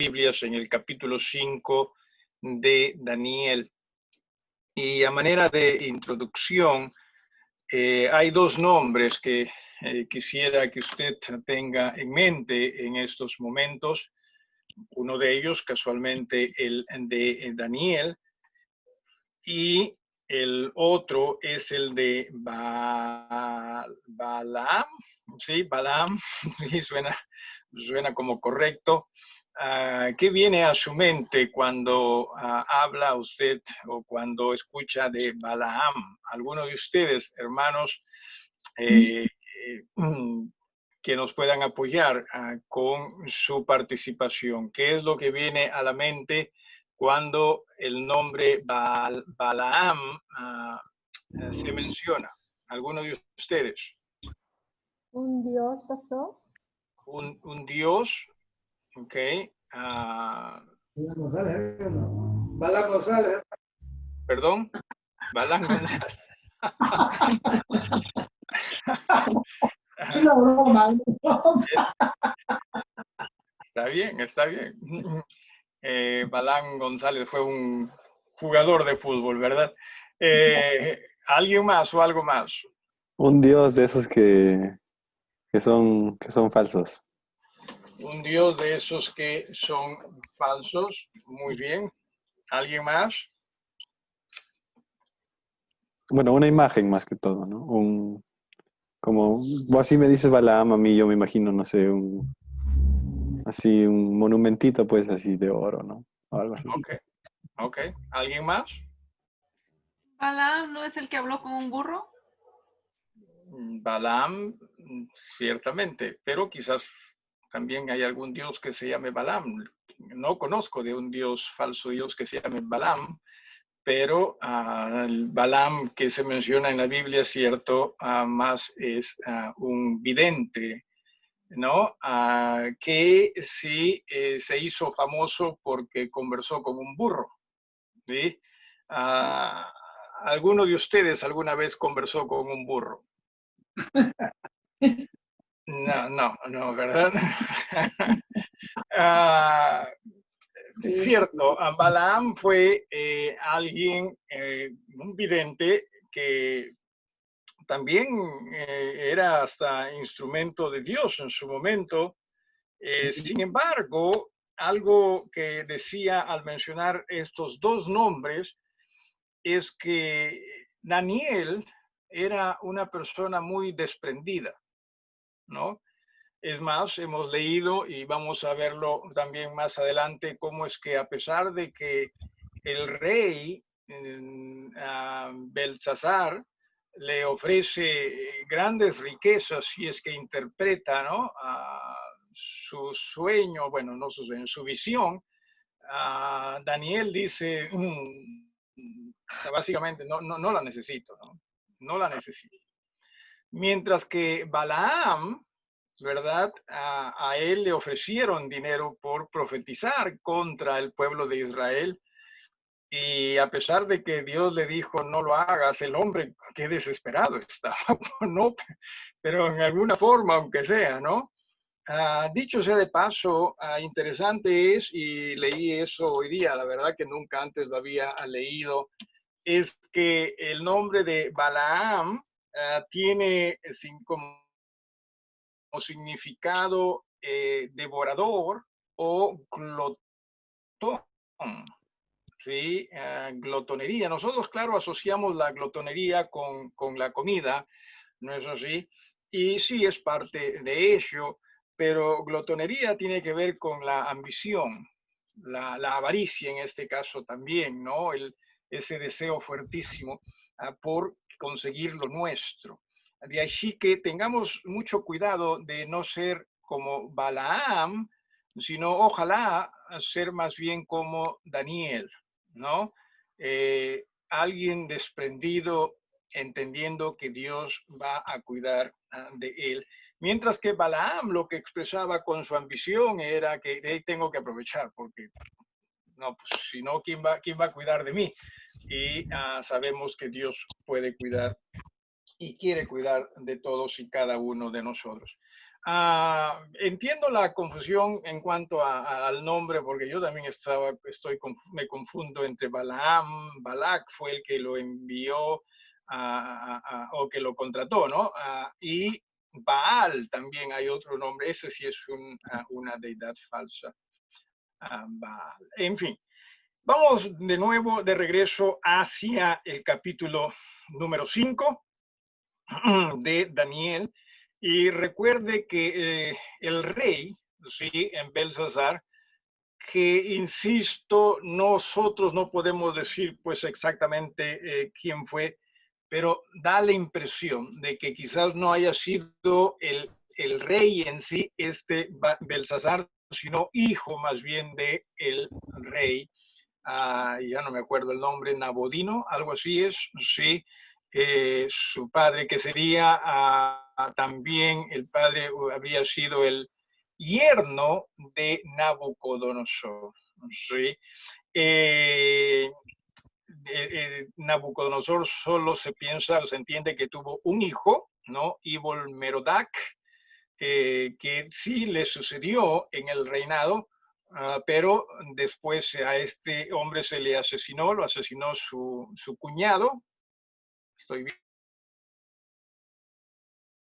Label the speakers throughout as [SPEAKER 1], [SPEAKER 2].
[SPEAKER 1] Biblias en el capítulo 5 de Daniel. Y a manera de introducción, hay dos nombres que quisiera que usted tenga en mente en estos momentos. Uno de ellos, casualmente, el de Daniel, y el otro es el de Balaam. Sí, Balaam, sí, suena como correcto. ¿Qué viene a su mente cuando habla usted o cuando escucha de Balaam? ¿Alguno de ustedes, hermanos, que nos puedan apoyar con su participación? ¿Qué es lo que viene a la mente cuando el nombre Balaam se menciona? ¿Alguno de ustedes?
[SPEAKER 2] ¿Un dios, pastor?
[SPEAKER 1] Un dios, ok.
[SPEAKER 3] Balán González.
[SPEAKER 1] Perdón, Balán González.
[SPEAKER 3] Es una broma.
[SPEAKER 1] Está bien, está bien. Balán González fue un jugador de fútbol, ¿verdad? ¿Alguien más o algo más?
[SPEAKER 4] Un dios de esos que son falsos.
[SPEAKER 1] Un dios de esos que son falsos. Muy bien. ¿Alguien más?
[SPEAKER 4] Bueno, una imagen más que todo, ¿no? Como vos así me dices Balaam, a mí yo me imagino, no sé, un monumentito, pues, así de oro, ¿no? O algo así.
[SPEAKER 1] Ok. ¿Alguien más?
[SPEAKER 5] ¿Balaam no es el que habló con un burro?
[SPEAKER 1] Balaam, ciertamente, pero quizás también hay algún dios que se llame Balaam. No conozco de un dios, falso dios que se llame Balaam, pero el Balaam que se menciona en la Biblia, cierto, más es un vidente, ¿no? Que sí se hizo famoso porque conversó con un burro, ¿sí? ¿Alguno de ustedes alguna vez conversó con un burro? No, ¿verdad? Cierto, Balaam fue alguien, un vidente que también era hasta instrumento de Dios en su momento. Sin embargo, algo que decía al mencionar estos dos nombres es que Daniel era una persona muy desprendida, ¿no? Es más, hemos leído y vamos a verlo también más adelante, cómo es que a pesar de que el rey Belsasar le ofrece grandes riquezas si es que interpreta, ¿no? Su sueño, bueno, no su sueño, su visión, Daniel dice, básicamente, no la necesito, ¿no? No la necesito. Mientras que Balaam, ¿verdad? A él le ofrecieron dinero por profetizar contra el pueblo de Israel. Y a pesar de que Dios le dijo, no lo hagas, el hombre, qué desesperado estaba, ¿no? Pero en alguna forma, aunque sea, ¿no? Dicho sea de paso, interesante es, y leí eso hoy día, la verdad que nunca antes lo había leído, es que el nombre de Balaam tiene como significado devorador o glotón. ¿Sí? Glotonería. Nosotros, claro, asociamos la glotonería con la comida, ¿no es así? Y sí es parte de ello, pero glotonería tiene que ver con la ambición, la avaricia en este caso también, ¿no? Ese deseo fuertísimo por conseguir lo nuestro. De allí que tengamos mucho cuidado de no ser como Balaam, sino ojalá ser más bien como Daniel, ¿no? Alguien desprendido, entendiendo que Dios va a cuidar de él. Mientras que Balaam lo que expresaba con su ambición era que tengo que aprovechar, porque no, pues, si no, ¿quién va a cuidar de mí? Y sabemos que Dios puede cuidar y quiere cuidar de todos y cada uno de nosotros. Entiendo la confusión en cuanto al nombre, porque yo también me confundo entre Balaam, Balak fue el que lo envió o que lo contrató, ¿no? Y Baal también hay otro nombre, ese sí es una deidad falsa. Baal. En fin, vamos de nuevo de regreso hacia el capítulo número 5 de Daniel. Y recuerde que el rey, ¿sí? En Belsasar, que insisto, nosotros no podemos decir pues exactamente quién fue, pero da la impresión de que quizás no haya sido el rey en sí, Belsasar, sino hijo más bien de el rey. Ya no me acuerdo el nombre, Nabodino, algo así es, sí, su padre, que sería también el padre, habría sido el yerno de Nabucodonosor, ¿sí? Nabucodonosor solo se piensa, se entiende que tuvo un hijo, ¿no? Evil Merodach, que sí le sucedió en el reinado, pero después a este hombre se le asesinó, lo asesinó su cuñado. Estoy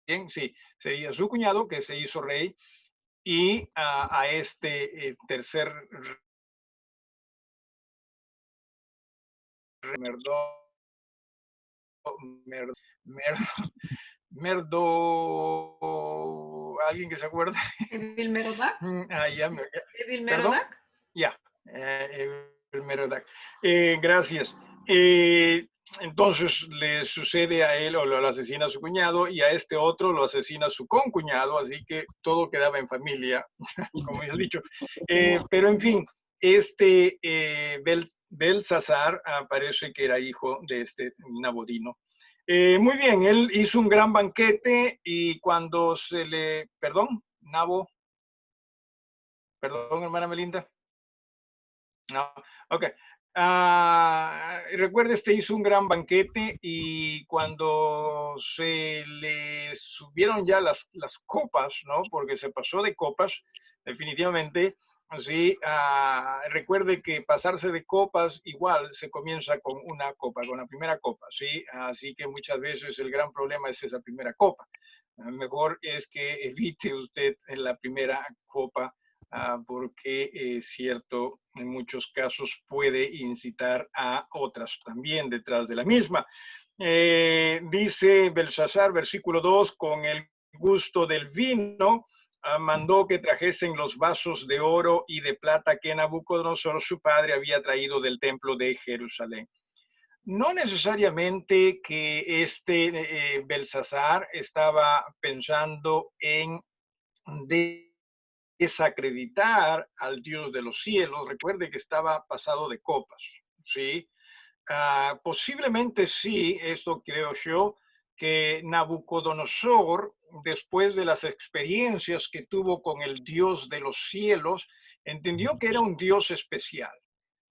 [SPEAKER 1] bien, sí, sería su cuñado que se hizo rey, y a este tercer Merdo, Merdo, Merdo, ¿alguien que se acuerde?
[SPEAKER 5] ¿Evil Merodach?
[SPEAKER 1] Ya,
[SPEAKER 5] ¿Evil
[SPEAKER 1] ¿perdón?
[SPEAKER 5] Merodach?
[SPEAKER 1] Ya, el Merodach. Gracias. Entonces le sucede a él o lo asesina a su cuñado, y a este otro lo asesina su concuñado, así que todo quedaba en familia, como ya he dicho. Pero en fin, este Belsasar parece que era hijo de este Nabodino. Muy bien, él hizo un gran banquete, y cuando perdón, perdón, hermana Melinda. No, ok. Recuerde, hizo un gran banquete, y cuando se le subieron ya las copas, ¿no? Porque se pasó de copas, definitivamente. Sí, recuerde que pasarse de copas igual se comienza con una copa, con la primera copa, ¿sí? Así que muchas veces el gran problema es esa primera copa. Mejor es que evite usted la primera copa, porque es cierto, en muchos casos puede incitar a otras también detrás de la misma. Dice Belsasar, versículo 2, con el gusto del vino, mandó que trajesen los vasos de oro y de plata que Nabucodonosor, su padre, había traído del templo de Jerusalén. No necesariamente que Belsasar estaba pensando en desacreditar al Dios de los cielos. Recuerde que estaba pasado de copas, ¿sí? Posiblemente sí, esto creo yo, que Nabucodonosor, después de las experiencias que tuvo con el Dios de los cielos, entendió que era un Dios especial.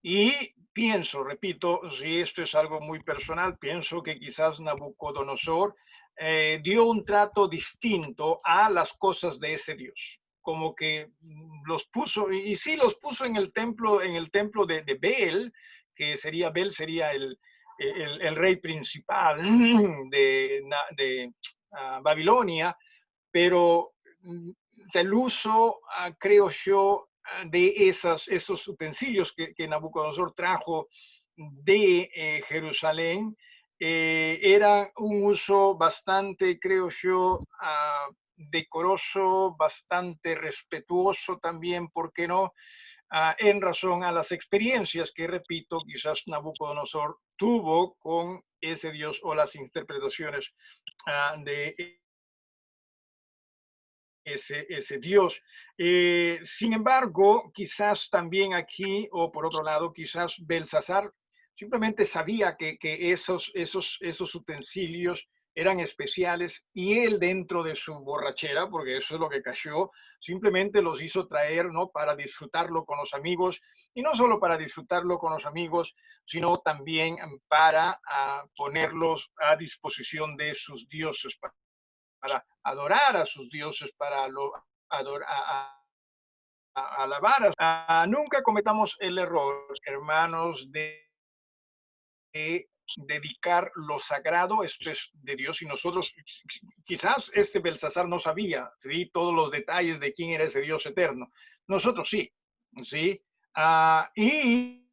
[SPEAKER 1] Y pienso, repito, si esto es algo muy personal, pienso que quizás Nabucodonosor dio un trato distinto a las cosas de ese Dios, como que los puso, y sí los puso en el templo de Bel, que sería Bel, sería el rey principal de Babilonia, pero el uso, creo yo, de esos utensilios que Nabucodonosor trajo de Jerusalén, era un uso bastante, creo yo, decoroso, bastante respetuoso también, ¿por qué no? En razón a las experiencias que, repito, quizás Nabucodonosor tuvo con ese Dios, o las interpretaciones de ese Dios. Sin embargo, quizás también aquí, o por otro lado, quizás Belsasar simplemente sabía que esos utensilios eran especiales, y él, dentro de su borrachera, porque eso es lo que cayó, simplemente los hizo traer, ¿no? Para disfrutarlo con los amigos, y no solo para disfrutarlo con los amigos, sino también para ponerlos a disposición de sus dioses, para adorar a sus dioses, para alabar. Nunca cometamos el error, hermanos, de dedicar lo sagrado, esto es de Dios, y nosotros, quizás Belsasar no sabía, ¿sí?, todos los detalles de quién era ese Dios eterno. Nosotros sí, ¿sí? Y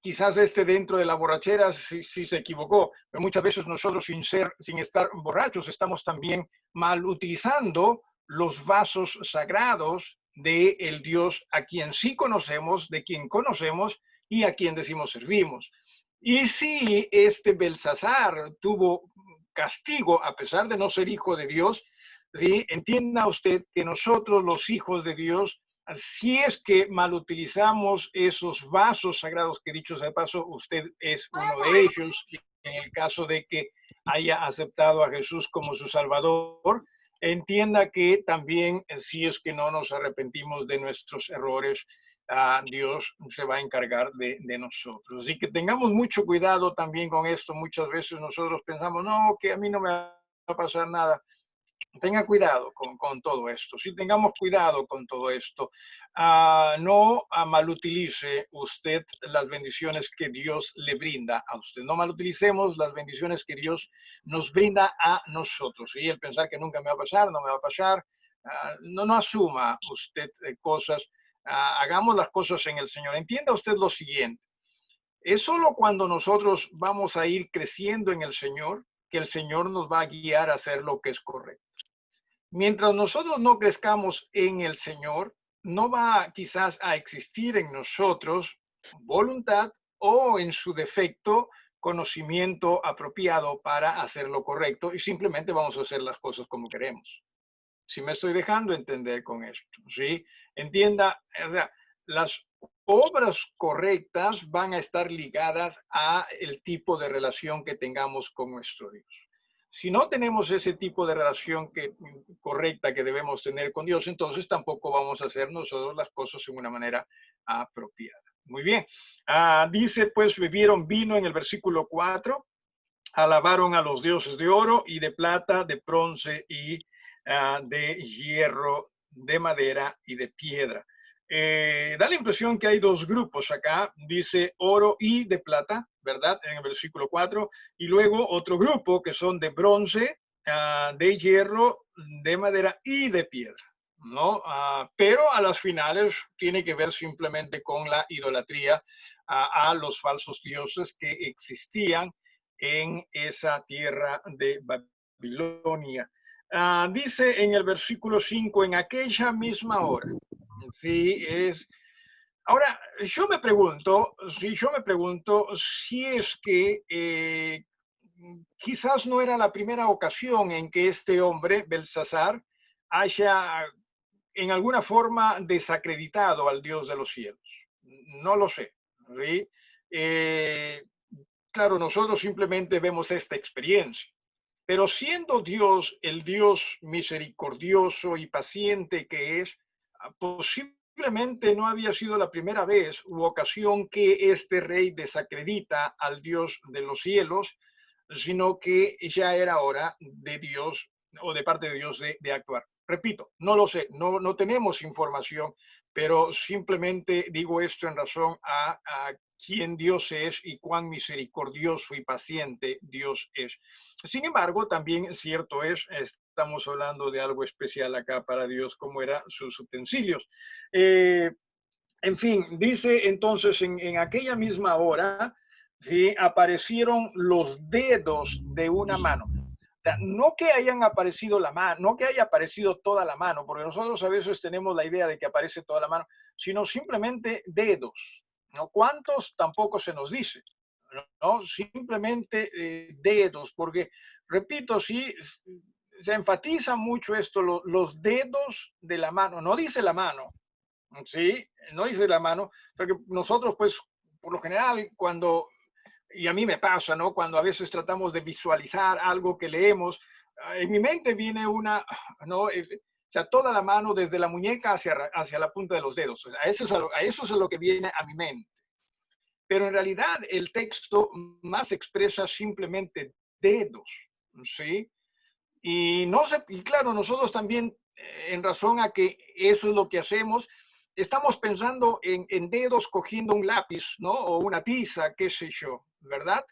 [SPEAKER 1] quizás dentro de la borrachera sí se equivocó, pero muchas veces nosotros sin estar borrachos estamos también mal utilizando los vasos sagrados del Dios a quien sí conocemos, de quien conocemos y a quien decimos servimos. Y si Belsasar tuvo castigo a pesar de no ser hijo de Dios, ¿sí?, entienda usted que nosotros los hijos de Dios, si es que mal utilizamos esos vasos sagrados que, dicho sea de paso, usted es uno de ellos, en el caso de que haya aceptado a Jesús como su Salvador, entienda que también, si es que no nos arrepentimos de nuestros errores, Dios se va a encargar de nosotros. Así que tengamos mucho cuidado también con esto. Muchas veces nosotros pensamos, no, que a mí no me va a pasar nada. Tenga cuidado con todo esto. Sí, tengamos cuidado con todo esto. No malutilice usted las bendiciones que Dios le brinda a usted. No malutilicemos las bendiciones que Dios nos brinda a nosotros. ¿Sí? El pensar que nunca me va a pasar, no me va a pasar. No asuma usted cosas. Hagamos las cosas en el Señor. Entienda usted lo siguiente. Es solo cuando nosotros vamos a ir creciendo en el Señor que el Señor nos va a guiar a hacer lo que es correcto. Mientras nosotros no crezcamos en el Señor, no va quizás a existir en nosotros voluntad o, en su defecto, conocimiento apropiado para hacer lo correcto, y simplemente vamos a hacer las cosas como queremos. Si me estoy dejando entender con esto, ¿sí? Entienda, o sea, las obras correctas van a estar ligadas a el tipo de relación que tengamos con nuestro Dios. Si no tenemos ese tipo de relación correcta que debemos tener con Dios, entonces tampoco vamos a hacer nosotros las cosas en una manera apropiada. Muy bien. Dice, pues, bebieron vino en el versículo 4, alabaron a los dioses de oro y de plata, de bronce y de hierro, de madera y de piedra. Da la impresión que hay dos grupos acá, dice oro y de plata, ¿verdad? En el versículo 4, y luego otro grupo que son de bronce, de hierro, de madera y de piedra, ¿no? Pero a las finales tiene que ver simplemente con la idolatría a los falsos dioses que existían en esa tierra de Babilonia. Dice en el versículo 5, en aquella misma hora. Sí, es. Ahora, yo me pregunto si es que quizás no era la primera ocasión en que este hombre, Belsasar, haya en alguna forma desacreditado al Dios de los cielos. No lo sé. ¿Sí? Claro, nosotros simplemente vemos esta experiencia. Pero siendo Dios el Dios misericordioso y paciente que es, posiblemente no había sido la primera vez u ocasión que este rey desacredita al Dios de los cielos, sino que ya era hora de Dios o de parte de Dios de actuar. Repito, no lo sé, no tenemos información, pero simplemente digo esto en razón a quién Dios es y cuán misericordioso y paciente Dios es. Sin embargo, también cierto es, estamos hablando de algo especial acá para Dios, como eran sus utensilios. En fin, dice entonces, en aquella misma hora, ¿sí?, aparecieron los dedos de una mano. No que hayan aparecido la mano, no que haya aparecido toda la mano, porque nosotros a veces tenemos la idea de que aparece toda la mano, sino simplemente dedos, ¿no? ¿Cuántos? Tampoco se nos dice, ¿no? Simplemente dedos, porque, repito, sí, se enfatiza mucho esto, los dedos de la mano, no dice la mano, ¿sí? No dice la mano, porque nosotros, pues, por lo general, y a mí me pasa, ¿no? Cuando a veces tratamos de visualizar algo que leemos, en mi mente viene ¿no? O sea, toda la mano desde la muñeca hacia la punta de los dedos. O sea, a eso es a lo que viene a mi mente. Pero en realidad el texto más expresa simplemente dedos, ¿sí? Y, no sé, y claro, nosotros también, en razón a que eso es lo que hacemos, estamos pensando en dedos cogiendo un lápiz, ¿no? O una tiza, qué sé yo, ¿verdad?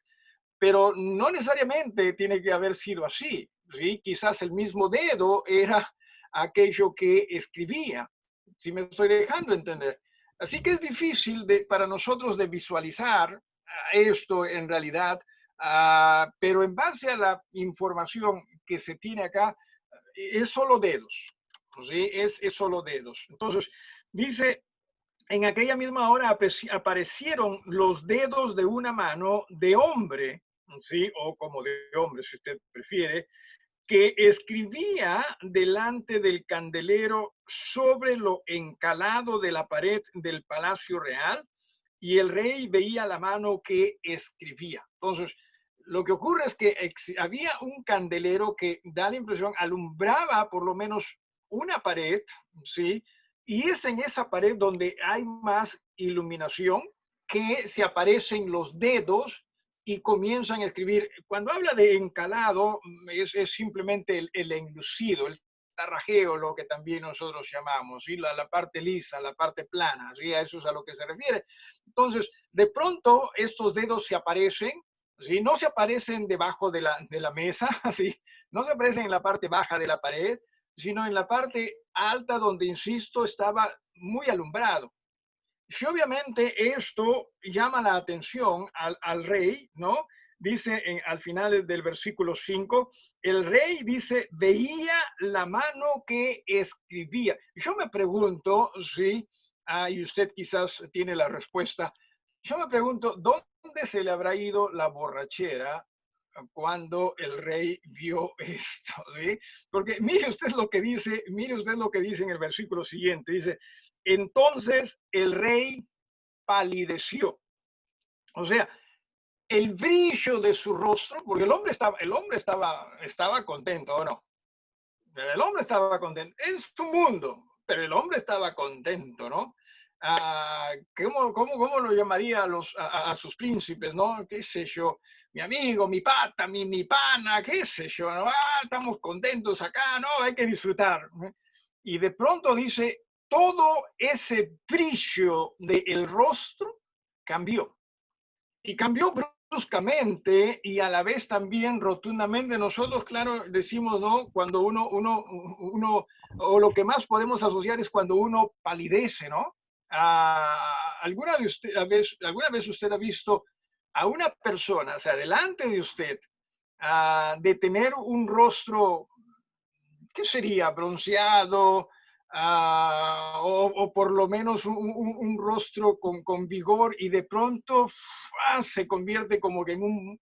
[SPEAKER 1] Pero no necesariamente tiene que haber sido así, ¿sí? Quizás el mismo dedo era aquello que escribía, si me estoy dejando entender. Así que es difícil para nosotros de visualizar esto en realidad, pero en base a la información que se tiene acá, es solo dedos, ¿sí? Es solo dedos. Entonces, dice, en aquella misma hora aparecieron los dedos de una mano de hombre, ¿sí? O como de hombre, si usted prefiere, que escribía delante del candelero sobre lo encalado de la pared del Palacio Real, y el rey veía la mano que escribía. Entonces, lo que ocurre es que había un candelero que da la impresión, alumbraba por lo menos una pared, ¿sí? Y es en esa pared donde hay más iluminación que se aparecen los dedos y comienzan a escribir. Cuando habla de encalado, es simplemente el enlucido, el tarrajeo, lo que también nosotros llamamos, ¿sí? La parte lisa, la parte plana, ¿sí? A eso es a lo que se refiere. Entonces, de pronto, estos dedos se aparecen, ¿sí? No se aparecen debajo de la mesa, ¿sí? No se aparecen en la parte baja de la pared, sino en la parte alta donde, insisto, estaba muy alumbrado. Y obviamente esto llama la atención al rey, ¿no? Dice al final del versículo 5, el rey dice, veía la mano que escribía. Yo me pregunto, sí, y usted quizás tiene la respuesta, yo me pregunto, ¿dónde se le habrá ido la borrachera cuando el rey vio esto? ¿Sí? Porque mire usted lo que dice, en el versículo siguiente, dice, entonces el rey palideció. O sea, el brillo de su rostro, porque el hombre estaba contento, ¿o no? Pero el hombre estaba contento. En su mundo, pero el hombre estaba contento, ¿no? ¿Cómo lo llamaría a sus príncipes, no? ¿Qué sé yo? Mi amigo, mi pata, mi pana, qué sé yo, ¿no? Estamos contentos acá, ¿no? Hay que disfrutar. Y de pronto dice, todo ese brillo del rostro cambió. Y cambió bruscamente y a la vez también rotundamente. Nosotros, claro, decimos, ¿no? Cuando uno, o lo que más podemos asociar es cuando uno palidece, ¿no? ¿Alguna vez usted ha visto a una persona, o sea, delante de usted, de tener un rostro, ¿qué sería? Bronceado, o por lo menos un rostro con vigor, y de pronto se convierte como que en un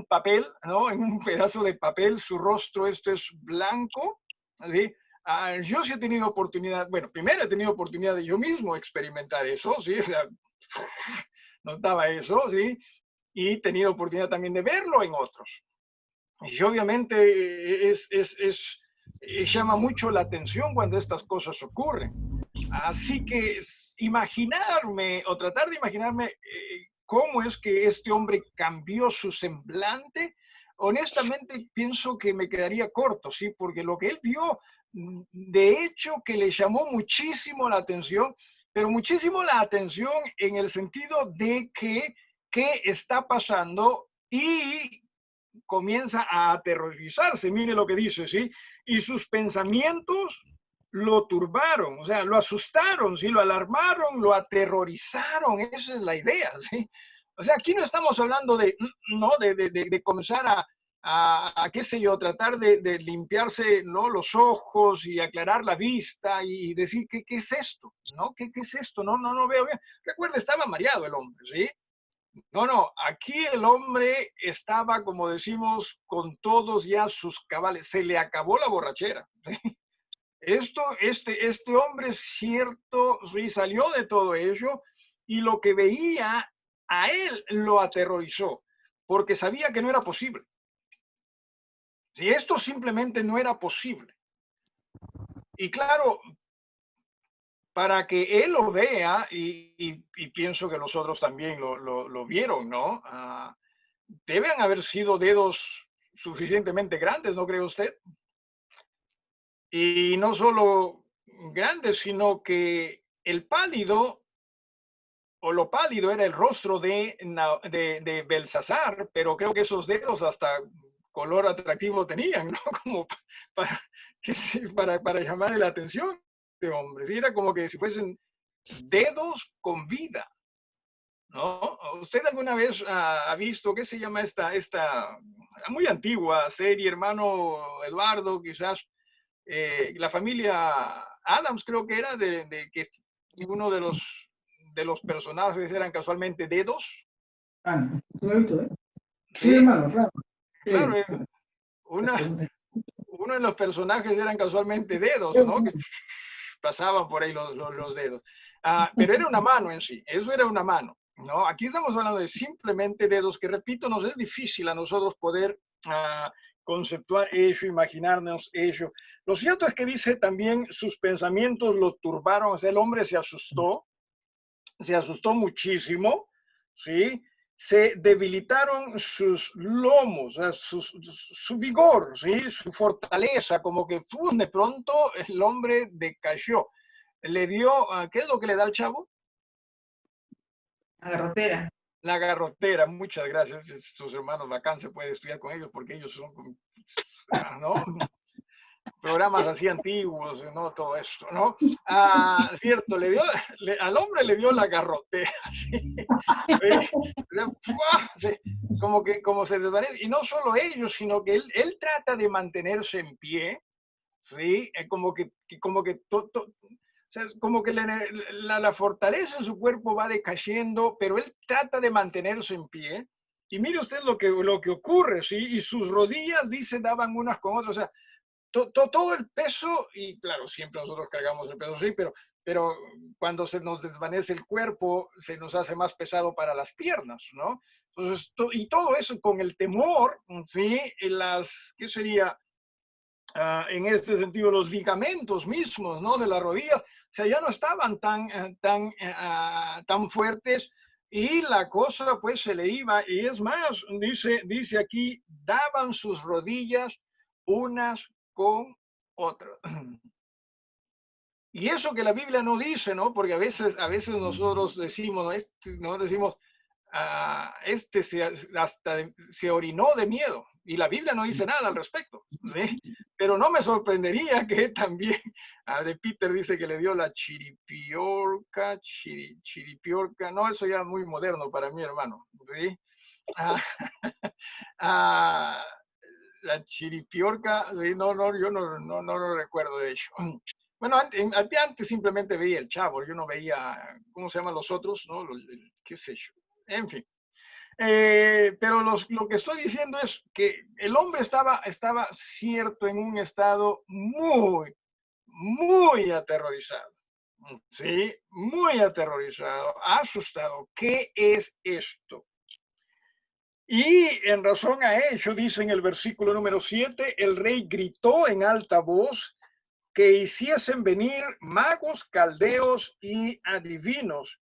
[SPEAKER 1] papel, ¿no? En un pedazo de papel, su rostro esto es blanco, ¿sí? Yo sí he tenido oportunidad, bueno, primero he tenido oportunidad de yo mismo experimentar eso, ¿sí? O sea, notaba eso, ¿sí? Y he tenido oportunidad también de verlo en otros. Y obviamente llama mucho la atención cuando estas cosas ocurren. Así que imaginarme o tratar de imaginarme cómo es que este hombre cambió su semblante, honestamente pienso que me quedaría corto, ¿sí? Porque lo que él vio, de hecho, que le llamó muchísimo la atención, pero muchísimo la atención en el sentido de que qué está pasando, y comienza a aterrorizarse. Mire lo que dice, ¿sí? Y sus pensamientos lo turbaron, o sea, lo asustaron, ¿sí? Lo alarmaron, lo aterrorizaron. Esa es la idea, ¿sí? O sea, aquí no estamos hablando ¿no? de comenzar qué sé yo, tratar de limpiarse, ¿no? Los ojos y aclarar la vista y decir, ¿qué es esto? ¿No? ¿Qué es esto? No veo bien. Recuerda, estaba mareado el hombre, ¿sí? No, aquí el hombre estaba, como decimos, con todos ya sus cabales. Se le acabó la borrachera. ¿Sí? Este hombre, cierto, sí, salió de todo ello, y lo que veía a él lo aterrorizó, porque sabía que no era posible. Si esto simplemente no era posible. Y claro, para que él lo vea, y pienso que los otros también lo vieron, ¿no? Deben haber sido dedos suficientemente grandes, ¿no cree usted? Y no solo grandes, sino que el pálido o lo pálido era el rostro de Belsasar, pero creo que esos dedos hasta color atractivo tenían, ¿no? Como para, para llamar la atención de hombres. Y era como que si fuesen dedos con vida, ¿no? ¿Usted alguna vez ha visto, qué se llama esta muy antigua serie, hermano Eduardo, quizás, la familia Adams creo que era, de que uno de los personajes eran casualmente dedos?
[SPEAKER 3] Ah, no lo he visto, ¿eh? Sí,
[SPEAKER 1] Sí,
[SPEAKER 3] hermano, claro. Sí.
[SPEAKER 1] claro, uno de los personajes eran casualmente dedos, ¿no? Que pasaban por ahí los dedos. Pero era una mano en sí, eso era una mano, ¿no? Aquí estamos hablando de simplemente dedos, que repito, nos es difícil a nosotros poder conceptuar ello, imaginarnos ello. Lo cierto es que dice también, sus pensamientos lo turbaron, o sea, el hombre se asustó muchísimo, ¿sí? Se debilitaron sus lomos, o sea, su vigor, ¿sí? Su fortaleza, como que de pronto el hombre decayó. Le dio, ¿qué es lo que le da al chavo?
[SPEAKER 5] La garrotera.
[SPEAKER 1] La garrotera, muchas gracias. Sus hermanos bacán, se puede estudiar con ellos porque ellos son, ¿no? Programas así antiguos, ¿no? Todo esto, ¿no? Cierto, al hombre le dio la garrotera, ¿sí? Sí, como se desvanece. Y no solo ellos, sino que él trata de mantenerse en pie, ¿sí? Como que o sea, como que la fortaleza en su cuerpo va decayendo, pero él trata de mantenerse en pie. Y mire usted lo que ocurre, ¿sí? Y sus rodillas, dice, daban unas con otras. O sea, todo el peso, y claro, siempre nosotros cargamos el peso, sí, pero cuando se nos desvanece el cuerpo, se nos hace más pesado para las piernas, ¿no? Entonces, y todo eso con el temor, ¿sí? ¿Qué sería? En este sentido, los ligamentos mismos, ¿no? De las rodillas, o sea, ya no estaban tan fuertes y la cosa pues se le iba, y es más, dice aquí, daban sus rodillas unas con otras. Y eso que la Biblia no dice, ¿no? Porque a veces nosotros decimos, ¿no? Decimos, hasta se orinó de miedo. Y la Biblia no dice nada al respecto, ¿sí? Pero no me sorprendería que también, de Peter dice que le dio la chiripiorca, no, eso ya es muy moderno para mí, hermano, ¿sí? La chiripiorca, ¿sí? No, yo no lo recuerdo de hecho. Bueno, antes simplemente veía el Chavo, yo no veía, ¿cómo se llaman los otros? ¿No? ¿Qué sé yo? En fin. Pero lo que estoy diciendo es que el hombre estaba cierto en un estado muy, muy aterrorizado. Sí, muy aterrorizado, asustado. ¿Qué es esto? Y en razón a ello, dice en el versículo número 7, el rey gritó en alta voz que hiciesen venir magos, caldeos y adivinos.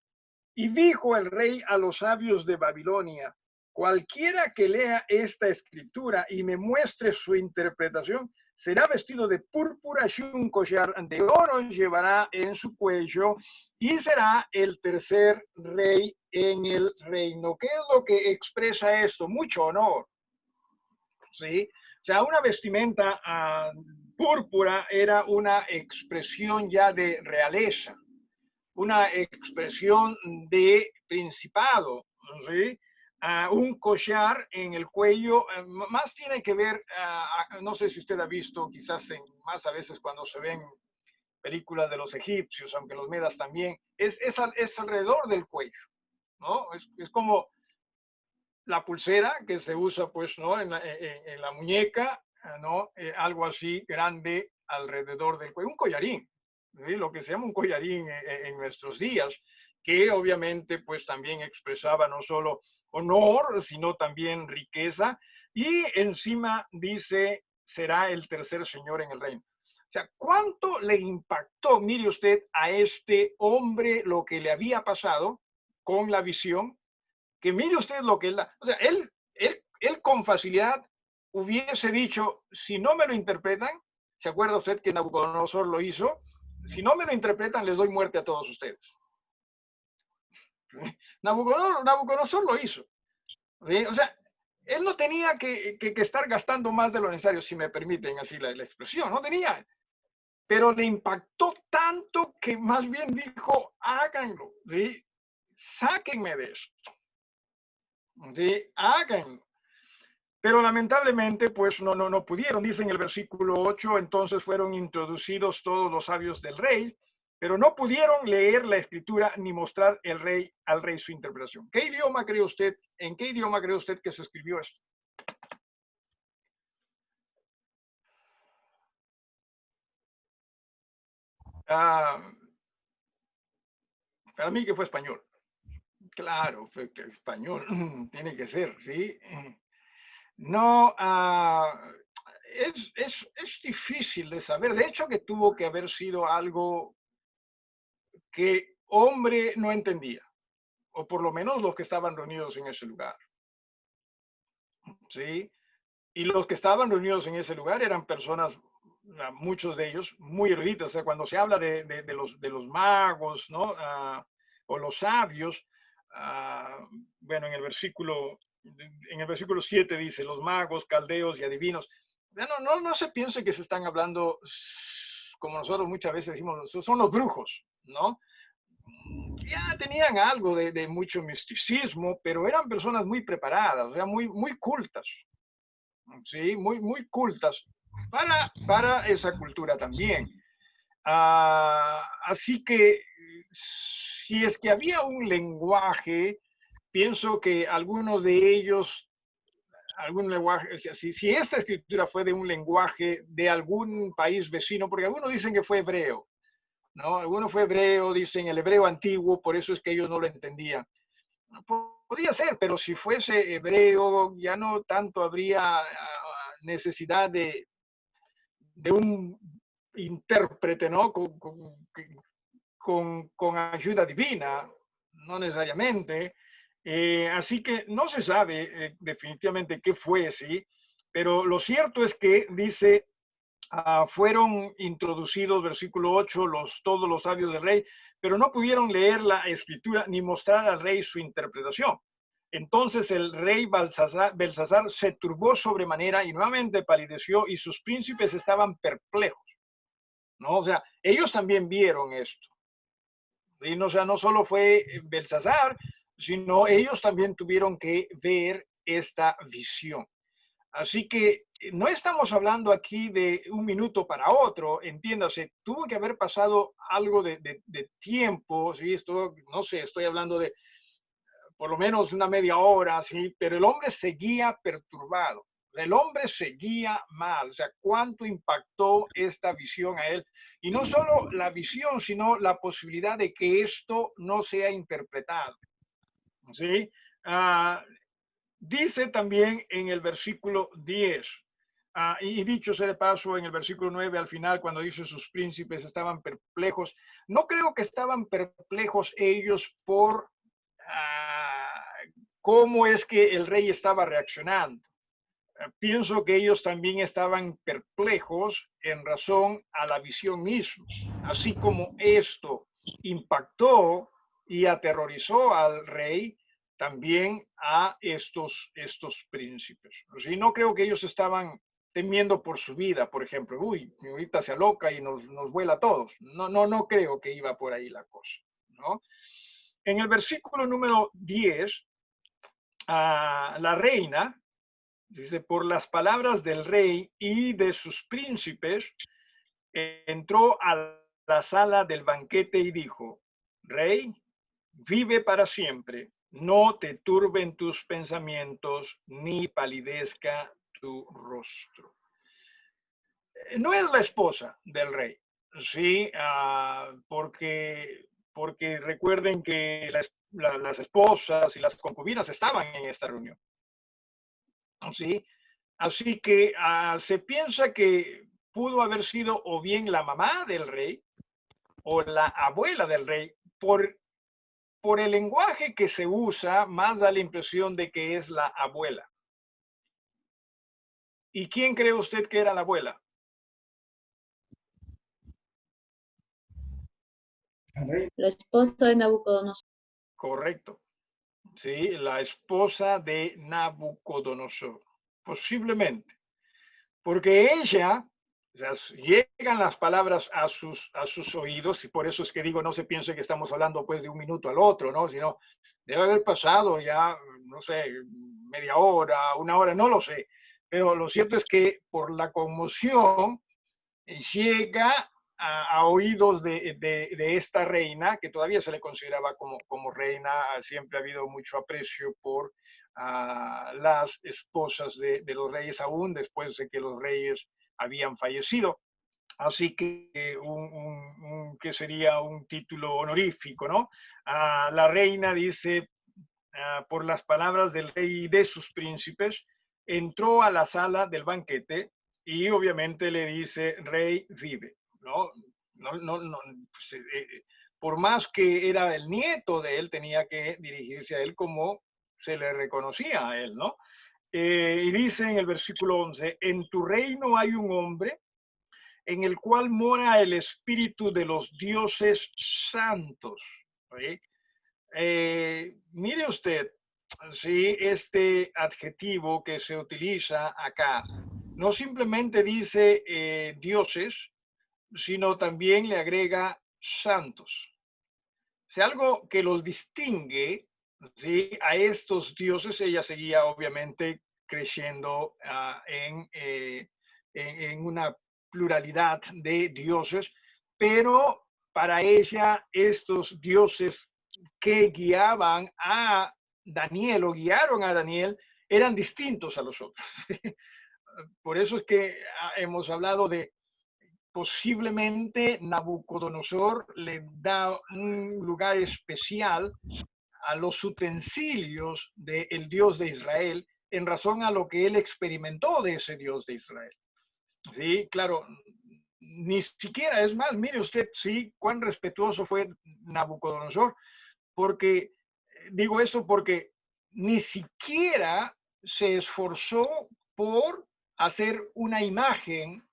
[SPEAKER 1] Y dijo el rey a los sabios de Babilonia, cualquiera que lea esta escritura y me muestre su interpretación, será vestido de púrpura y un collar de oro llevará en su cuello y será el tercer rey en el reino. ¿Qué es lo que expresa esto? Mucho honor, ¿sí? O sea, una vestimenta púrpura era una expresión ya de realeza, una expresión de principado, ¿sí? Un collar en el cuello, más tiene que ver, no sé si usted ha visto, quizás más a veces cuando se ven películas de los egipcios, aunque los medas también, es alrededor del cuello, ¿no? Es como la pulsera que se usa, pues, ¿no? En la muñeca, ¿no? Algo así grande alrededor del cuello, un collarín, ¿sí? Lo que se llama un collarín en nuestros días, que obviamente, pues, también expresaba no solo honor, sino también riqueza, y encima dice, será el tercer señor en el reino. O sea, ¿cuánto le impactó, mire usted, a este hombre lo que le había pasado con la visión? Que mire usted lo que él da. O sea, él con facilidad hubiese dicho, si no me lo interpretan, ¿se acuerda usted que Nabucodonosor lo hizo? Si no me lo interpretan, les doy muerte a todos ustedes. Nabucodonosor lo hizo. ¿Sí? O sea, él no tenía que estar gastando más de lo necesario, si me permiten así la expresión, no tenía. Pero le impactó tanto que más bien dijo, háganlo, ¿sí? Sáquenme de esto, ¿sí? Háganlo. Pero lamentablemente, pues no pudieron. Dice en el versículo 8, entonces fueron introducidos todos los sabios del rey, pero no pudieron leer la escritura ni mostrar al rey su interpretación. ¿Qué idioma cree usted? ¿En qué idioma cree usted que se escribió esto? Para mí que fue español. Claro, fue español, tiene que ser, ¿sí? No, es difícil de saber. De hecho, que tuvo que haber sido algo que hombre no entendía, o por lo menos los que estaban reunidos en ese lugar, ¿sí? Y los que estaban reunidos en ese lugar eran personas, muchos de ellos, muy eruditos. O sea, cuando se habla de los magos, ¿no? O los sabios, bueno, en el versículo 7 dice, los magos, caldeos y adivinos. No se piense que se están hablando, como nosotros muchas veces decimos, son los brujos, ¿no? Ya tenían algo de mucho misticismo, pero eran personas muy preparadas, o sea, muy cultas, ¿sí? Muy cultas para esa cultura también. Así que si es que había un lenguaje, pienso que algunos de ellos, algún lenguaje, si esta escritura fue de un lenguaje de algún país vecino, porque algunos dicen que fue hebreo, ¿no? Algunos fue hebreo, dicen el hebreo antiguo, por eso es que ellos no lo entendían. Podría ser, pero si fuese hebreo, ya no tanto habría necesidad de un intérprete, ¿no? Con ayuda divina, no necesariamente. Así que no se sabe definitivamente qué fue, ¿sí? Pero lo cierto es que dice, fueron introducidos, versículo 8, todos los sabios del rey, pero no pudieron leer la escritura ni mostrar al rey su interpretación. Entonces el rey Belsasar se turbó sobremanera y nuevamente palideció y sus príncipes estaban perplejos, ¿no? O sea, ellos también vieron esto. Y no, o sea, no solo fue Belsasar, sino ellos también tuvieron que ver esta visión. Así que no estamos hablando aquí de un minuto para otro, entiéndase, tuvo que haber pasado algo de tiempo, ¿sí? Esto, no sé, estoy hablando de por lo menos una media hora, ¿sí? Pero el hombre seguía perturbado, el hombre seguía mal, o sea, cuánto impactó esta visión a él. Y no solo la visión, sino la posibilidad de que esto no sea interpretado, ¿sí? Dice también en el versículo 10, y dicho sea de paso, en el versículo 9 al final, cuando dice sus príncipes estaban perplejos, no creo que estaban perplejos ellos por cómo es que el rey estaba reaccionando. Pienso que ellos también estaban perplejos en razón a la visión misma, así como esto impactó y aterrorizó al rey, también a estos príncipes. Así, no creo que ellos estaban temiendo por su vida, por ejemplo, uy, ahorita se aloca y nos vuela a todos. No creo que iba por ahí la cosa, ¿no? En el versículo número 10, la reina dice, por las palabras del rey y de sus príncipes, entró a la sala del banquete y dijo, rey, vive para siempre, no te turben tus pensamientos, ni palidezca tu rostro. No es la esposa del rey, ¿sí? Porque recuerden que las esposas y las concubinas estaban en esta reunión, ¿sí? Así que se piensa que pudo haber sido o bien la mamá del rey o la abuela del rey. Por el lenguaje que se usa, más da la impresión de que es la abuela. ¿Y quién cree usted que era la abuela?
[SPEAKER 2] La esposa de Nabucodonosor.
[SPEAKER 1] Correcto. Sí, la esposa de Nabucodonosor. Posiblemente. Porque ella, o sea, llegan las palabras a sus oídos, y por eso es que digo, no se piense que estamos hablando pues de un minuto al otro, ¿no? Sino debe haber pasado ya, no sé, media hora, una hora, no lo sé. Pero lo cierto es que por la conmoción llega a oídos de esta reina, que todavía se le consideraba como reina. Siempre ha habido mucho aprecio por las esposas de los reyes, aún después de que los reyes habían fallecido. Así que que sería un título honorífico, ¿no? La reina dice, por las palabras del rey y de sus príncipes, entró a la sala del banquete y obviamente le dice, rey, vive, ¿no? No, pues, por más que era el nieto de él, tenía que dirigirse a él como se le reconocía a él, ¿no? Y dice en el versículo 11, en tu reino hay un hombre en el cual mora el espíritu de los dioses santos. ¿Sí? Mire usted, sí, este adjetivo que se utiliza acá no simplemente dice dioses, sino también le agrega santos. O sea, algo que los distingue, ¿sí? A estos dioses. Ella seguía obviamente creciendo en una pluralidad de dioses, pero para ella estos dioses que guiaban a Daniel o guiaron a Daniel eran distintos a los otros. Por eso es que hemos hablado de posiblemente Nabucodonosor le da un lugar especial a los utensilios del Dios de Israel en razón a lo que él experimentó de ese Dios de Israel. Sí, claro, ni siquiera, es más, mire usted, sí, cuán respetuoso fue Nabucodonosor, porque, digo esto porque ni siquiera se esforzó por hacer una imagen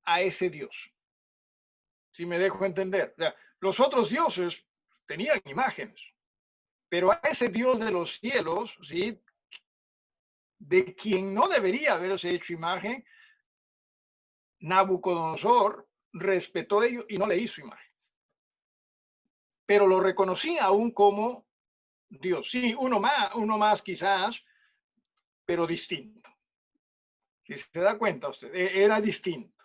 [SPEAKER 1] a ese Dios. Si me dejo entender. O sea, los otros dioses tenían imágenes, pero a ese Dios de los cielos, ¿sí? De quien no debería haberse hecho imagen, Nabucodonosor respetó ello y no le hizo imagen. Pero lo reconocía aún como Dios. Sí, uno más quizás, pero distinto. Si se da cuenta usted, era distinto.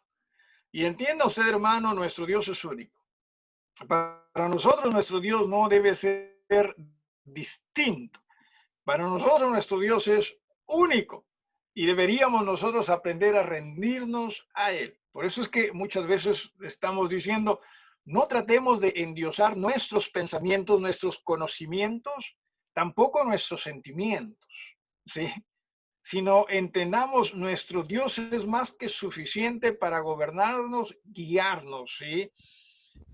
[SPEAKER 1] Y entienda usted, hermano, nuestro Dios es único. Para nosotros nuestro Dios no debe ser distinto. Para nosotros nuestro Dios es único y deberíamos nosotros aprender a rendirnos a Él. Por eso es que muchas veces estamos diciendo, no tratemos de endiosar nuestros pensamientos, nuestros conocimientos, tampoco nuestros sentimientos, ¿sí? Sino entendamos, nuestro Dios es más que suficiente para gobernarnos, guiarnos, ¿sí?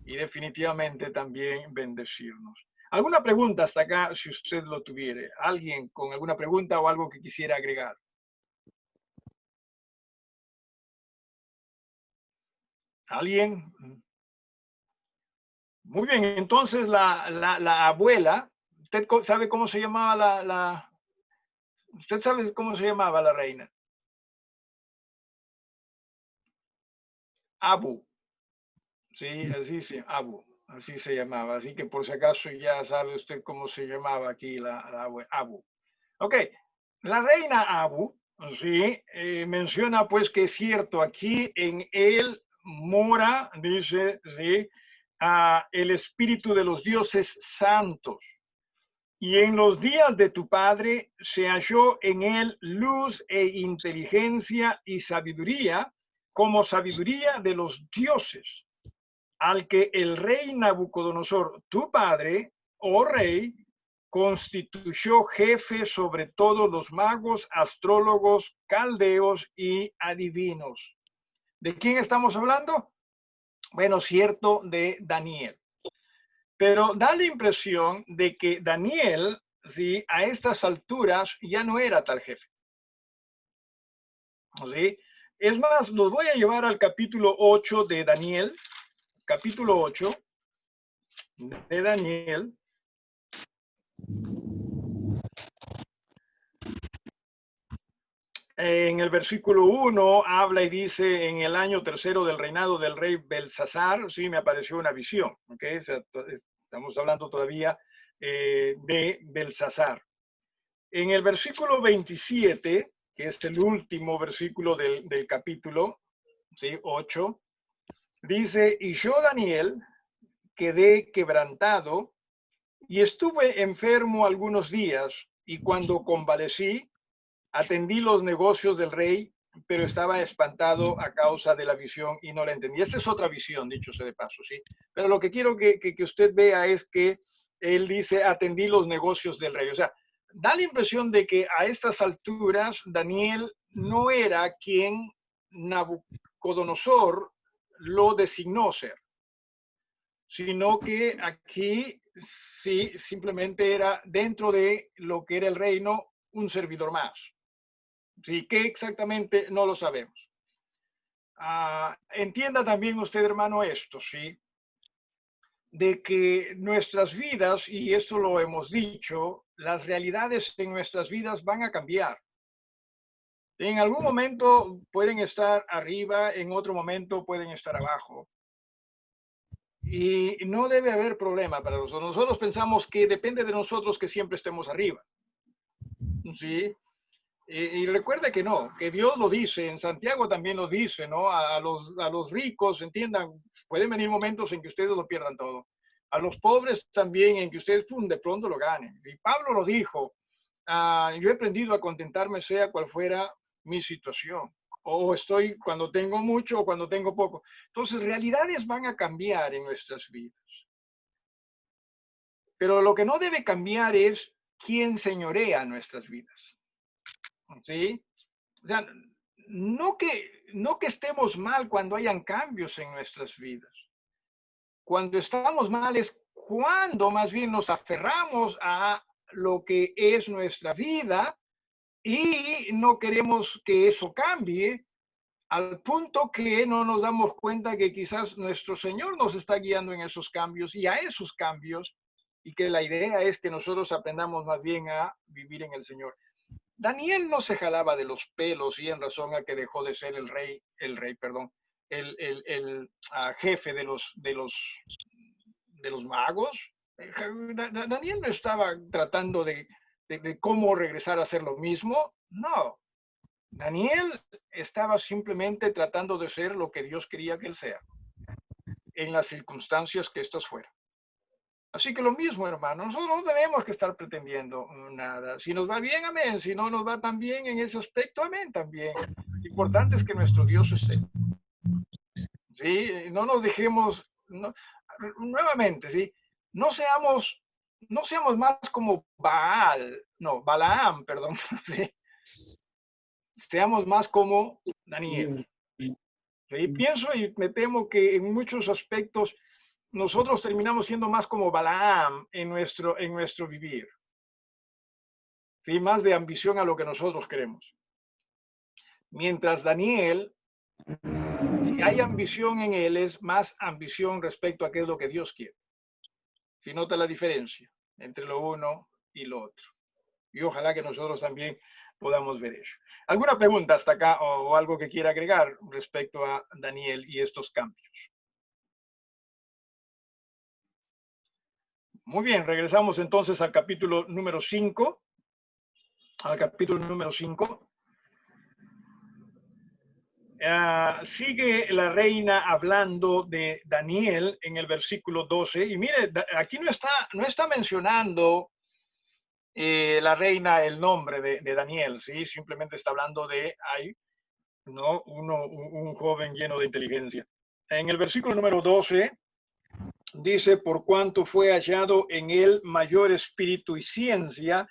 [SPEAKER 1] Y definitivamente también bendecirnos. ¿Alguna pregunta hasta acá, si usted lo tuviere? ¿Alguien con alguna pregunta o algo que quisiera agregar? ¿Alguien? Muy bien, entonces la abuela, ¿usted sabe cómo se llamaba usted sabe cómo se llamaba la reina? Abu. Sí, así se, Abu, así se llamaba. Así que por si acaso ya sabe usted cómo se llamaba aquí la Abu. Ok, la reina Abu, sí, menciona pues que es cierto, aquí en él mora, dice, sí, el espíritu de los dioses santos. Y en los días de tu padre se halló en él luz e inteligencia y sabiduría, como sabiduría de los dioses, al que el rey Nabucodonosor, tu padre, oh rey, constituyó jefe sobre todos los magos, astrólogos, caldeos y adivinos. ¿De quién estamos hablando? Bueno, cierto, de Daniel. Pero da la impresión de que Daniel, ¿sí? A estas alturas ya no era tal jefe. ¿Sí? Es más, los voy a llevar al capítulo 8 de Daniel, capítulo 8 de Daniel. En el versículo 1 habla y dice, en el año tercero del reinado del rey Belsasar, sí, me apareció una visión, ¿ok? Estamos hablando todavía de Belsasar. En el versículo 27, que es el último versículo del capítulo, ¿sí? 8, dice, y yo, Daniel, quedé quebrantado y estuve enfermo algunos días, y cuando convalecí, atendí los negocios del rey, pero estaba espantado a causa de la visión y no la entendí. Esta es otra visión, dicho sea de paso, ¿sí? Pero lo que quiero que usted vea es que él dice, atendí los negocios del rey. O sea, da la impresión de que a estas alturas Daniel no era quien Nabucodonosor lo designó ser, sino que aquí sí, simplemente era dentro de lo que era el reino un servidor más. Sí, ¿qué exactamente? No lo sabemos. Entienda también usted, hermano, esto, ¿sí? De que nuestras vidas, y esto lo hemos dicho, las realidades en nuestras vidas van a cambiar. En algún momento pueden estar arriba, en otro momento pueden estar abajo. Y no debe haber problema para nosotros. Nosotros pensamos que depende de nosotros que siempre estemos arriba. ¿Sí? Y recuerde que no, que Dios lo dice, en Santiago también lo dice, ¿no? A los ricos, entiendan, pueden venir momentos en que ustedes lo pierdan todo. A los pobres también, en que ustedes de pronto lo ganen. Y Pablo lo dijo, yo he aprendido a contentarme sea cual fuera mi situación. O estoy cuando tengo mucho o cuando tengo poco. Entonces, realidades van a cambiar en nuestras vidas. Pero lo que no debe cambiar es quién señorea nuestras vidas. ¿Sí? O sea, no que estemos mal cuando hayan cambios en nuestras vidas. Cuando estamos mal es cuando más bien nos aferramos a lo que es nuestra vida y no queremos que eso cambie al punto que no nos damos cuenta que quizás nuestro Señor nos está guiando en esos cambios y a esos cambios, y que la idea es que nosotros aprendamos más bien a vivir en el Señor. Daniel no se jalaba de los pelos y en razón a que dejó de ser el jefe de los magos. Daniel no estaba tratando de cómo regresar a hacer lo mismo. No. Daniel estaba simplemente tratando de ser lo que Dios quería que él sea, en las circunstancias que estas fueran. Así que lo mismo, hermano, nosotros no tenemos que estar pretendiendo nada. Si nos va bien, amén. Si no nos va tan bien en ese aspecto, amén también. Lo importante es que nuestro Dios esté. ¿Sí? No nos dejemos, nuevamente, ¿sí? No seamos más como Balaam, perdón. ¿Sí? Seamos más como Daniel. ¿Sí? Pienso y me temo que en muchos aspectos nosotros terminamos siendo más como Balaam en nuestro vivir. ¿Sí? Más de ambición a lo que nosotros queremos. Mientras Daniel, si hay ambición en él, es más ambición respecto a qué es lo que Dios quiere. Si nota la diferencia entre lo uno y lo otro. Y ojalá que nosotros también podamos ver eso. ¿Alguna pregunta hasta acá o algo que quiera agregar respecto a Daniel y estos cambios? Muy bien, regresamos entonces al capítulo número 5. Al capítulo número 5. Sigue la reina hablando de Daniel en el versículo 12. Y mire, aquí no está mencionando la reina el nombre de Daniel, ¿sí? Simplemente está hablando de un joven lleno de inteligencia. En el versículo número 12 dice, por cuanto fue hallado en él mayor espíritu y ciencia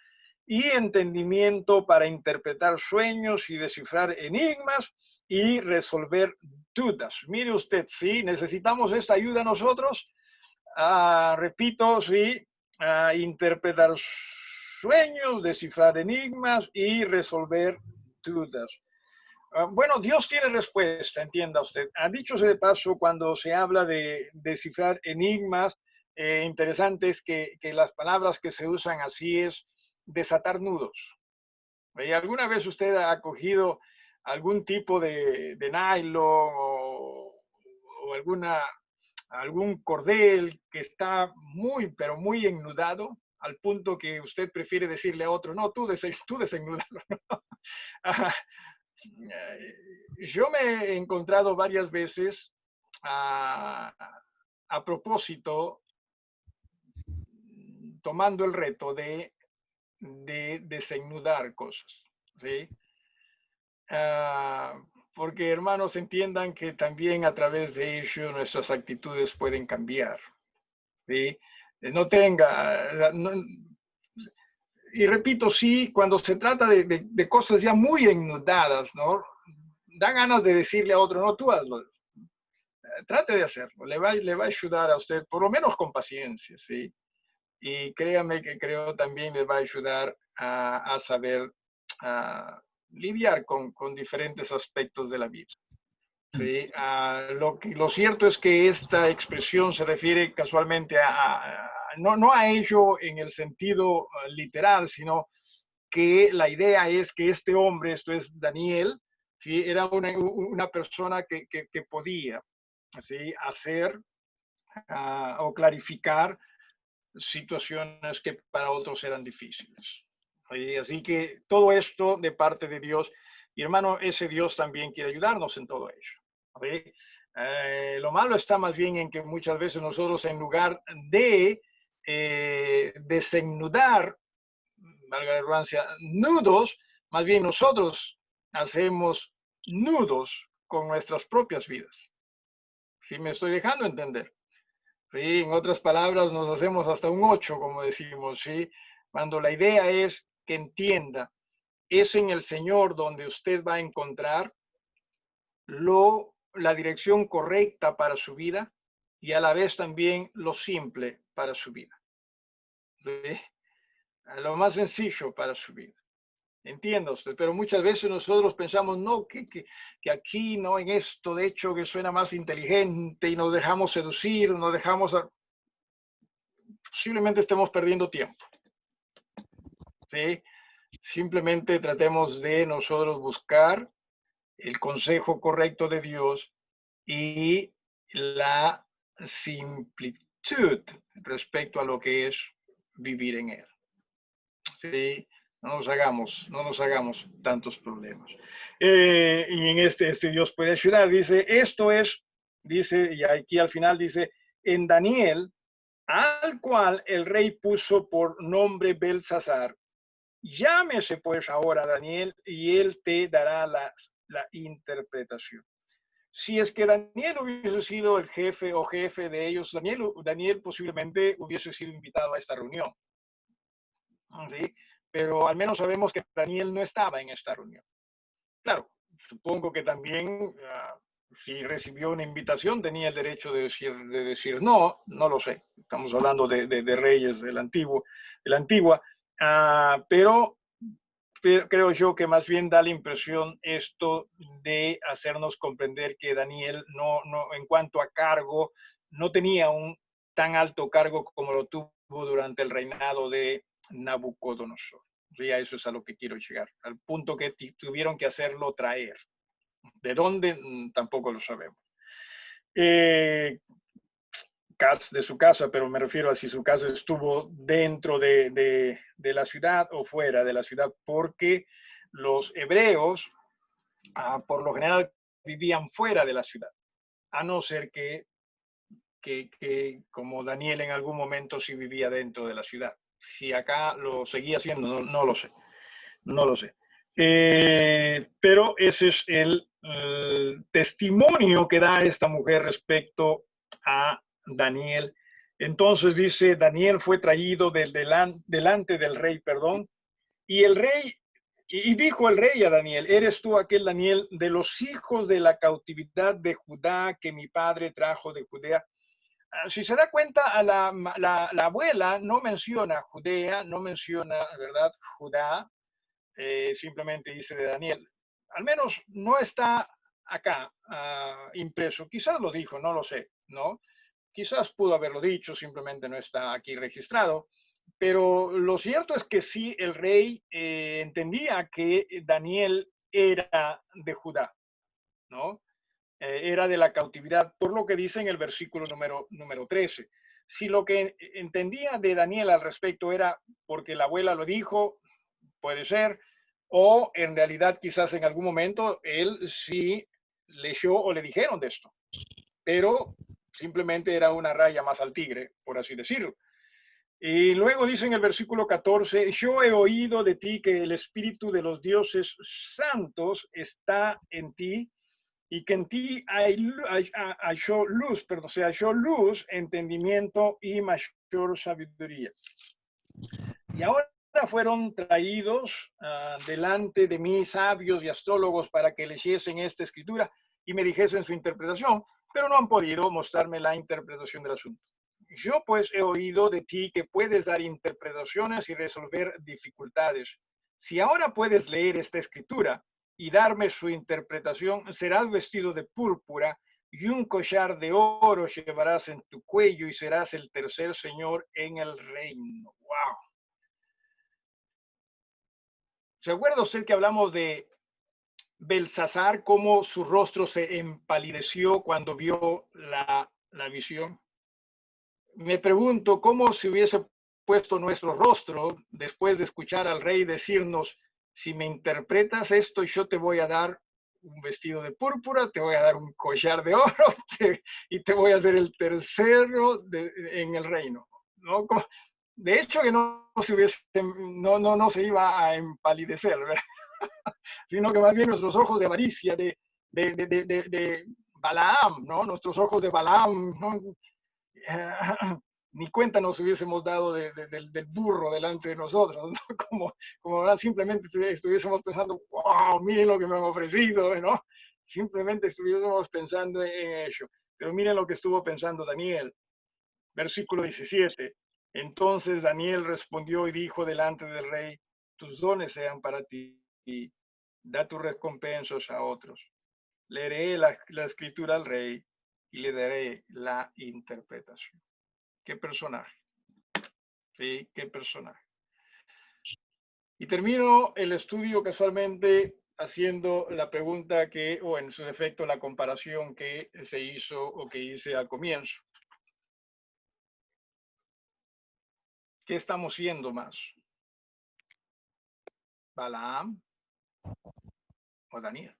[SPEAKER 1] y entendimiento para interpretar sueños y descifrar enigmas y resolver dudas. Mire usted, sí, necesitamos esta ayuda nosotros. Repito, sí, interpretar sueños, descifrar enigmas y resolver dudas. Bueno, Dios tiene respuesta, entienda usted. Ha dicho de paso, cuando se habla de descifrar enigmas, interesantes que las palabras que se usan así es desatar nudos. ¿Y alguna vez usted ha cogido algún tipo de nylon o algún cordel que está muy, pero muy ennudado, al punto que usted prefiere decirle a otro, no, tú desenúdalo, ¿no? Yo me he encontrado varias veces a propósito, tomando el reto de desenudar cosas, ¿sí? Porque, hermanos, entiendan que también a través de ello nuestras actitudes pueden cambiar, ¿sí? No tenga, y repito, sí, cuando se trata de cosas ya muy ennudadas, ¿no? Da ganas de decirle a otro, no, tú hazlo. Trate de hacerlo, le va a ayudar a usted, por lo menos con paciencia, ¿sí? Y créame que creo también le va a ayudar a saber lidiar con diferentes aspectos de la vida. ¿Sí? Lo cierto es que esta expresión se refiere casualmente no a ello en el sentido literal, sino que la idea es que este hombre, esto es Daniel, ¿sí? Era una persona que podía, ¿sí? hacer o clarificar situaciones que para otros eran difíciles. Así que todo esto de parte de Dios, y hermano, ese Dios también quiere ayudarnos en todo ello. Lo malo está más bien en que muchas veces nosotros, en lugar de desenudar, valga la redundancia, nudos, más bien nosotros hacemos nudos con nuestras propias vidas. ¿Sí me estoy dejando entender? Sí, en otras palabras, nos hacemos hasta un 8, como decimos, ¿sí? Cuando la idea es que entienda, es en el Señor donde usted va a encontrar la dirección correcta para su vida y a la vez también lo simple para su vida. ¿Sí? Lo más sencillo para su vida. Entienda usted, pero muchas veces nosotros pensamos, no, que aquí, no, en esto, de hecho, que suena más inteligente y nos dejamos seducir, nos dejamos... Posiblemente estemos perdiendo tiempo. ¿Sí? Simplemente tratemos de nosotros buscar el consejo correcto de Dios y la simplitud respecto a lo que es vivir en Él. ¿Sí? No nos hagamos tantos problemas. Y en este Dios puede ayudar. Dice, dice, y aquí al final dice, en Daniel, al cual el rey puso por nombre Belsasar, llámese pues ahora Daniel y él te dará la interpretación. Si es que Daniel hubiese sido el jefe o jefe de ellos, Daniel posiblemente hubiese sido invitado a esta reunión. ¿Sí? Pero al menos sabemos que Daniel no estaba en esta reunión. Claro, supongo que también si recibió una invitación tenía el derecho de decir no, no lo sé. Estamos hablando de reyes de la antigua, pero creo yo que más bien da la impresión esto de hacernos comprender que Daniel no en cuanto a cargo, no tenía un tan alto cargo como lo tuvo durante el reinado de Nabucodonosor. Y a eso es a lo que quiero llegar, al punto que tuvieron que hacerlo traer. ¿De dónde? Tampoco lo sabemos. De su casa, pero me refiero a si su casa estuvo dentro de la ciudad o fuera de la ciudad, porque los hebreos, por lo general, vivían fuera de la ciudad, a no ser que como Daniel en algún momento sí vivía dentro de la ciudad. Si acá lo seguía haciendo, no lo sé. No lo sé. Pero ese es el testimonio que da esta mujer respecto a Daniel. Entonces dice, Daniel fue traído delante del rey, y el rey, y dijo el rey a Daniel, ¿eres tú aquel Daniel de los hijos de la cautividad de Judá que mi padre trajo de Judea? Si se da cuenta, la abuela no menciona Judea, no menciona, ¿verdad?, Judá. Simplemente dice de Daniel. al menos no está acá impreso. Quizás lo dijo, no lo sé, ¿no? Quizás pudo haberlo dicho, simplemente no está aquí registrado. Pero lo cierto es que sí, el rey entendía que Daniel era de Judá, ¿no? Era de la cautividad, por lo que dice en el versículo número 13. Si lo que entendía de Daniel al respecto era porque la abuela lo dijo, puede ser, o en realidad quizás en algún momento él sí leyó o le dijeron de esto, pero simplemente era una raya más al tigre, por así decirlo. Y luego dice en el versículo 14, yo he oído de ti que el espíritu de los dioses santos está en ti y que en ti halló luz, perdón, se halló luz, entendimiento y mayor sabiduría. Y ahora fueron traídos delante de mí sabios y astrólogos para que leyesen esta escritura y me dijesen su interpretación, pero no han podido mostrarme la interpretación del asunto. Yo pues he oído de ti que puedes dar interpretaciones y resolver dificultades. Si ahora puedes leer esta escritura y darme su interpretación, serás vestido de púrpura y un collar de oro llevarás en tu cuello y serás el tercer señor en el reino. ¡Wow! ¿Se acuerda usted que hablamos de Belsasar, cómo su rostro se empalideció cuando vio la visión? Me pregunto cómo se hubiese puesto nuestro rostro después de escuchar al rey decirnos, si me interpretas esto, yo te voy a dar un vestido de púrpura, te voy a dar un collar de oro y te voy a hacer el tercero en el reino, ¿no? De hecho, que no se iba a empalidecer, ¿verdad? Sino que más bien nuestros ojos de avaricia, de Balaam, ¿no? Nuestros ojos de Balaam, ¿no? Ni cuenta nos hubiésemos dado del burro delante de nosotros, ¿no? Como ahora simplemente estuviésemos pensando, wow, miren lo que me han ofrecido, ¿no? Simplemente estuviésemos pensando en ello. Pero miren lo que estuvo pensando Daniel. Versículo 17. Entonces Daniel respondió y dijo delante del rey, tus dones sean para ti, y da tus recompensas a otros. Leeré la escritura al rey y le daré la interpretación. ¿Qué personaje? Sí, qué personaje. Y termino el estudio casualmente haciendo la pregunta que, o en su defecto, la comparación que se hizo o que hice al comienzo. ¿Qué estamos siendo más? ¿Balaam o Daniel?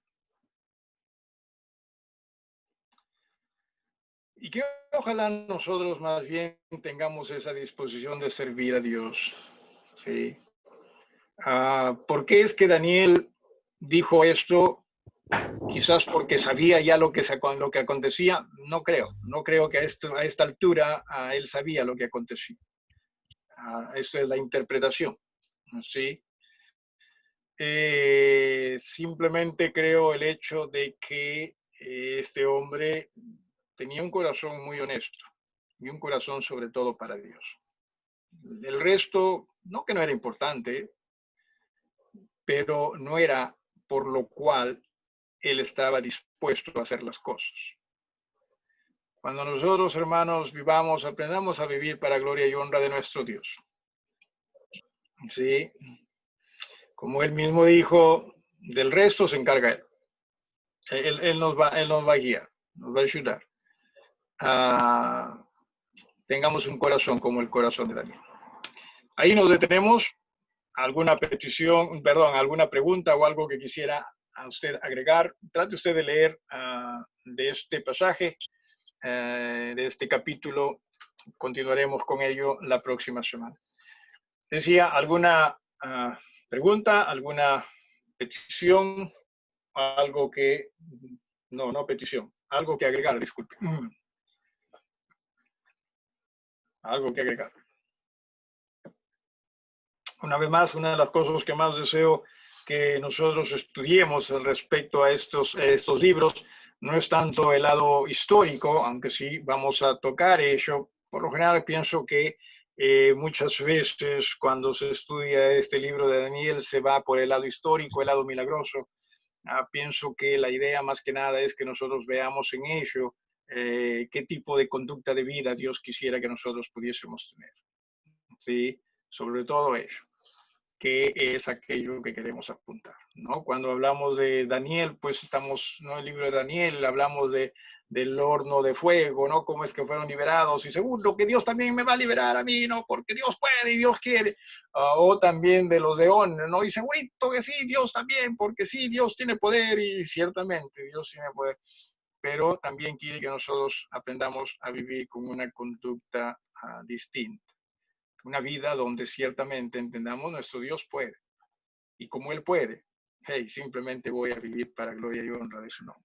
[SPEAKER 1] Y que ojalá nosotros más bien tengamos esa disposición de servir a Dios. ¿Sí? ¿Por qué es que Daniel dijo esto? Quizás porque sabía ya lo que acontecía. No creo que a esta altura él sabía lo que acontecía. Esto es la interpretación. ¿Sí? Simplemente creo el hecho de que este hombre tenía un corazón muy honesto y un corazón sobre todo para Dios. El resto, no que no era importante, pero no era por lo cual él estaba dispuesto a hacer las cosas. Cuando nosotros, hermanos, vivamos, aprendamos a vivir para gloria y honra de nuestro Dios. Sí, como él mismo dijo, del resto se encarga él. Él nos va a guiar, nos va a ayudar. Tengamos un corazón como el corazón de Daniel. Ahí nos detenemos. ¿Alguna petición, perdón, alguna pregunta o algo que quisiera a usted agregar? Trate usted de leer de este pasaje, de este capítulo. Continuaremos con ello la próxima semana. Decía, ¿alguna pregunta, alguna petición? Algo que, no petición, algo que agregar, disculpe. Algo que agregar. Una vez más, una de las cosas que más deseo que nosotros estudiemos respecto a estos libros no es tanto el lado histórico, aunque sí vamos a tocar ello. Por lo general pienso que muchas veces cuando se estudia este libro de Daniel se va por el lado histórico, el lado milagroso. Pienso que la idea más que nada es que nosotros veamos en ello qué tipo de conducta de vida Dios quisiera que nosotros pudiésemos tener. ¿Sí? Sobre todo ello, que es aquello que queremos apuntar, ¿no? Cuando hablamos de Daniel, pues estamos, ¿no? El libro de Daniel, hablamos del horno de fuego, ¿no? Cómo es que fueron liberados, y segundo, que Dios también me va a liberar a mí, ¿no? Porque Dios puede y Dios quiere. O también de los leones, ¿no? Y segurito que sí, Dios también, porque sí, Dios tiene poder, y ciertamente Dios tiene poder, pero también quiere que nosotros aprendamos a vivir con una conducta distinta. Una vida donde ciertamente entendamos nuestro Dios puede. Y como Él puede, hey, simplemente voy a vivir para gloria y honra de su nombre.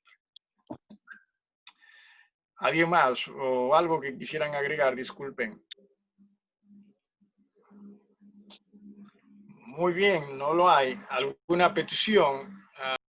[SPEAKER 1] ¿Alguien más o algo que quisieran agregar? Disculpen. Muy bien, no lo hay. ¿Alguna petición?